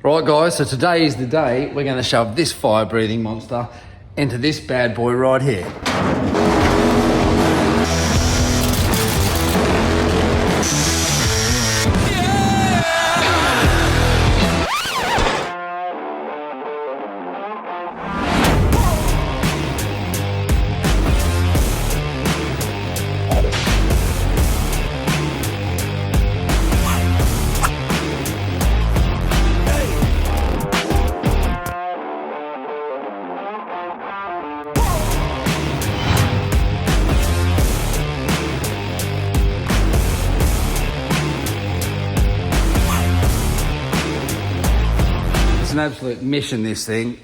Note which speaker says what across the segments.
Speaker 1: Right guys, so today is the day we're going to shove this fire-breathing monster into this bad boy right here. An absolute mission, this thing.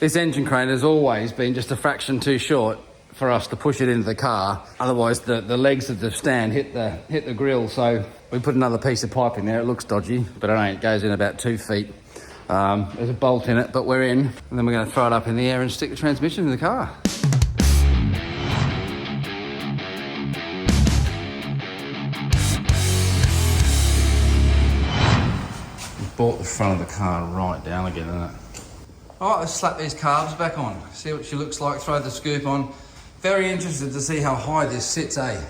Speaker 1: This engine crane has always been just a fraction too short for us to push it into the car. Otherwise the legs of the stand hit the grill, so we put another piece of pipe in there. It looks dodgy, but it ain't. It goes in about 2 feet. There's a bolt in it, but we're in, and then we're going to throw it up in the air and stick the transmission in the car. Brought the front of the car right down again, isn't it? All right, let's slap these carbs back on. See what she looks like, throw the scoop on. Very interested to see how high this sits, eh?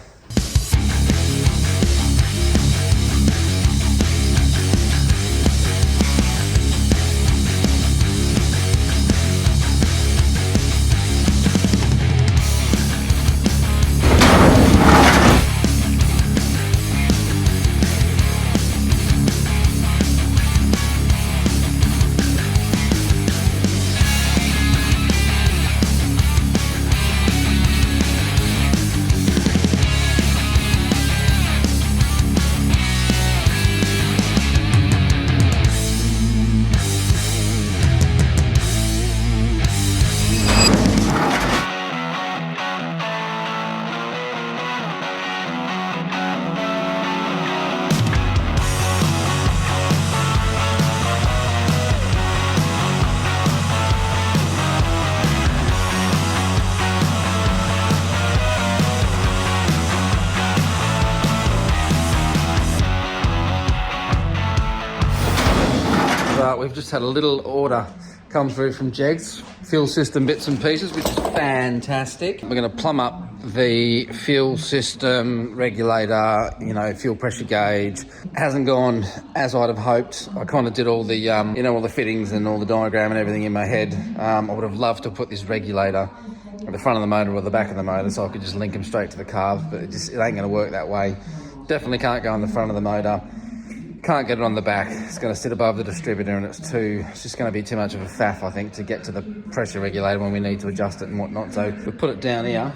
Speaker 1: We've just had a little order come through from Jegs, fuel system bits and pieces, which is fantastic. We're going to plumb up the fuel system regulator, fuel pressure gauge. Hasn't gone as I'd have hoped. I kind of did all the, all the fittings and all the diagram and everything in my head. I would have loved to put this regulator at the front of the motor or the back of the motor so I could just link them straight to the carb, but it ain't going to work that way. Definitely can't go on the front of the motor. Can't get it on the back. It's going to sit above the distributor, and it's just going to be too much of a faff, I think, to get to the pressure regulator when we need to adjust it and whatnot. So we'll put it down here.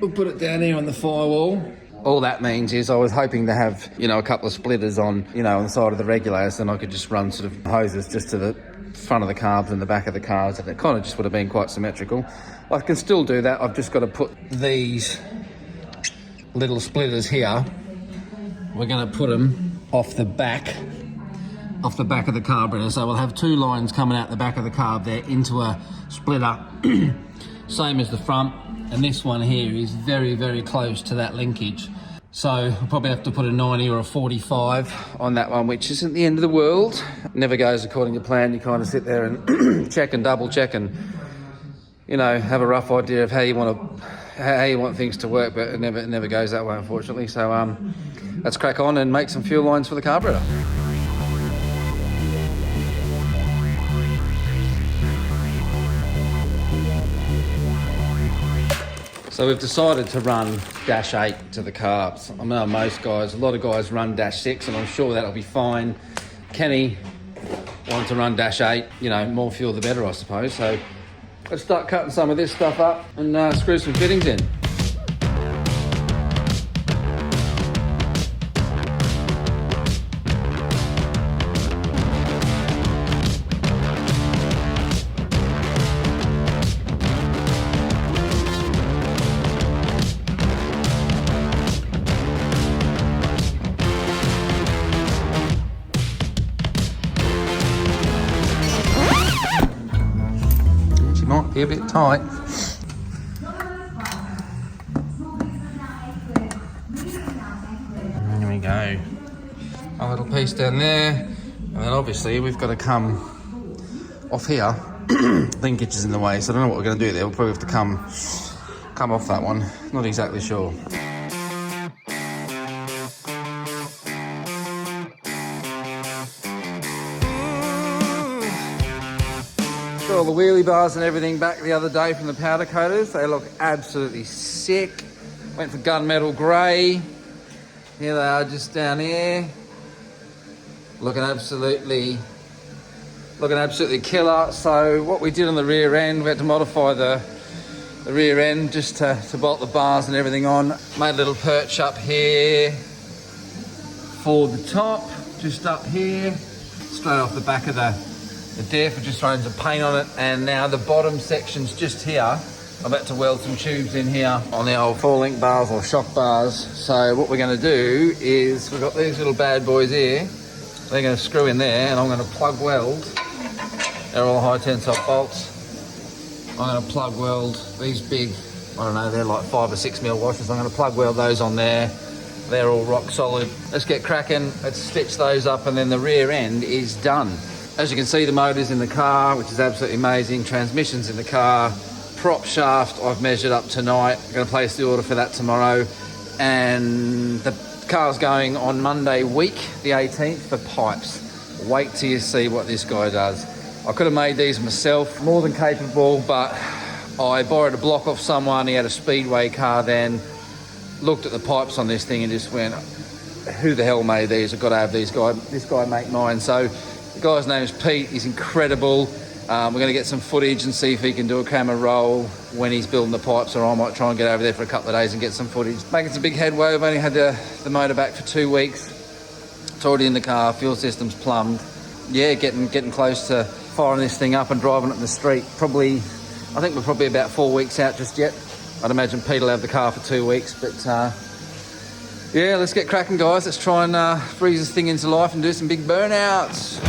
Speaker 1: We'll put it down here on the firewall. All that means is I was hoping to have, a couple of splitters on, on the side of the regulator, so then I could just run sort of hoses just to the front of the carbs and the back of the cars, and it kind of just would have been quite symmetrical. I can still do that. I've just got to put these little splitters here. We're going to put them off the back of the carburetor, so we'll have 2 lines coming out the back of the carb there into a splitter, same as the front, and this one here is very, very close to that linkage, so we'll probably have to put a 90 or a 45 on that one, which isn't the end of the world. It never goes according to plan. You kind of sit there and check and double check and have a rough idea of how you want things to work, but it never goes that way, unfortunately. So let's crack on and make some fuel lines for the carburetor. So we've decided to run dash 8 to the carbs. I know a lot of guys run dash 6, and I'm sure that'll be fine. Kenny wanted to run dash 8, more fuel the better, I suppose. So let's start cutting some of this stuff up and screw some fittings in. Might be a bit tight. There we go. A little piece down there. And then obviously we've got to come off here. Linkage is in the way, so I don't know what we're going to do there. We'll probably have to come off that one. Not exactly sure. Got all the wheelie bars and everything back the other day from the powder coaters. They look absolutely sick. Went for gunmetal grey. Here they are just down here. Looking absolutely killer. So what we did on the rear end, we had to modify the rear end just to bolt the bars and everything on. Made a little perch up here for the top, just up here, straight off the back of the diff. We're just throwing some paint on it, and now the bottom section's just here. I'm about to weld some tubes in here on the old 4-link bars or shock bars. So what we're going to do is, we've got these little bad boys here. They're going to screw in there, and I'm going to plug weld. They're all high tensile bolts. I'm going to plug weld these big, I don't know, they're like 5 or 6 mil washers. I'm going to plug weld those on there. They're all rock solid. Let's get cracking. Let's stitch those up, and then the rear end is done. As you can see, the motor's in the car, which is absolutely amazing. Transmission's in the car. Prop shaft I've measured up tonight. I'm going to place the order for that tomorrow. And the car's going on Monday week, the 18th, for pipes. Wait till you see what this guy does. I could have made these myself, more than capable, but I borrowed a block off someone. He had a Speedway car then. Looked at the pipes on this thing and just went, who the hell made these? I've got to have this guy make mine. So the guy's name is Pete. He's incredible. We're going to get some footage and see if he can do a camera roll when he's building the pipes, or I might try and get over there for a couple of days and get some footage. Making some big headway. We've only had the motor back for 2 weeks. It's already in the car. Fuel system's plumbed. Yeah, getting close to firing this thing up and driving it in the street. I think we're probably about 4 weeks out just yet. I'd imagine Pete will have the car for 2 weeks, but yeah, let's get cracking, guys. Let's try and freeze this thing into life and do some big burnouts.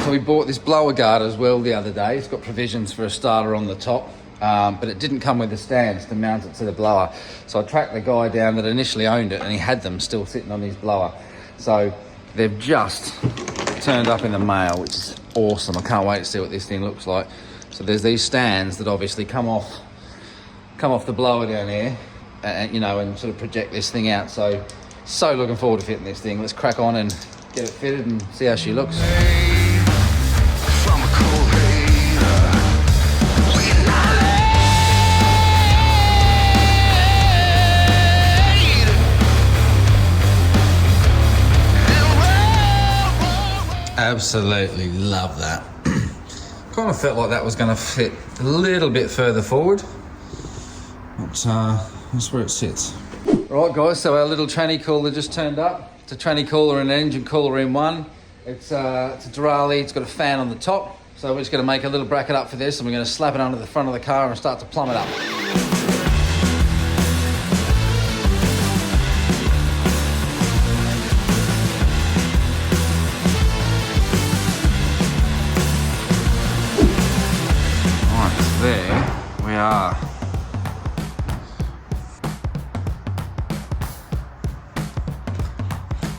Speaker 1: So we bought this blower guard as well the other day. It's got provisions for a starter on the top, but it didn't come with the stands to mount it to the blower. So I tracked the guy down that initially owned it, and he had them still sitting on his blower. So they've just turned up in the mail, which is awesome. I can't wait to see what this thing looks like. So there's these stands that obviously come off the blower down here, and and sort of project this thing out. So looking forward to fitting this thing. Let's crack on and get it fitted and see how she looks. Absolutely love that. Kind of felt like that was going to fit a little bit further forward, but that's where it sits. Right, guys, so our little tranny cooler just turned up. It's a tranny cooler and an engine cooler in one. It's a Durali. It's got a fan on the top, so we're just going to make a little bracket up for this, and we're going to slap it under the front of the car and start to plumb it up. There we are.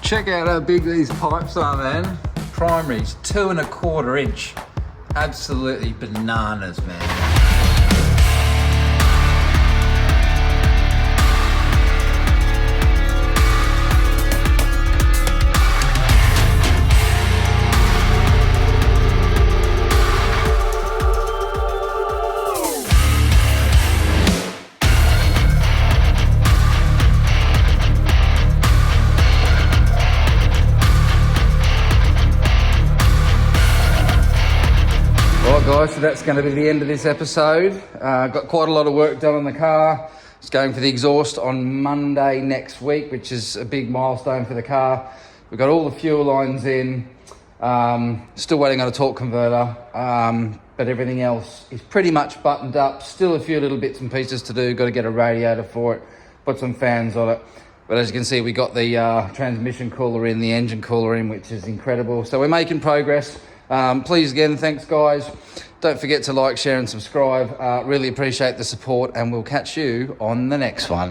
Speaker 1: Check out how big these pipes are, man. Primaries, 2 1/4 inch. Absolutely bananas, man. Guys, so that's going to be the end of this episode. Got quite a lot of work done on the car. It's going for the exhaust on Monday next week, which is a big milestone for the car. We've got all the fuel lines in. Still waiting on a torque converter, but everything else is pretty much buttoned up. Still a few little bits and pieces to do. Got to get a radiator for it, put some fans on it. But as you can see, we got the transmission cooler in, the engine cooler in, which is incredible. So we're making progress. Please, again, thanks, guys. Don't forget to like, share, and subscribe. Really appreciate the support, and we'll catch you on the next one.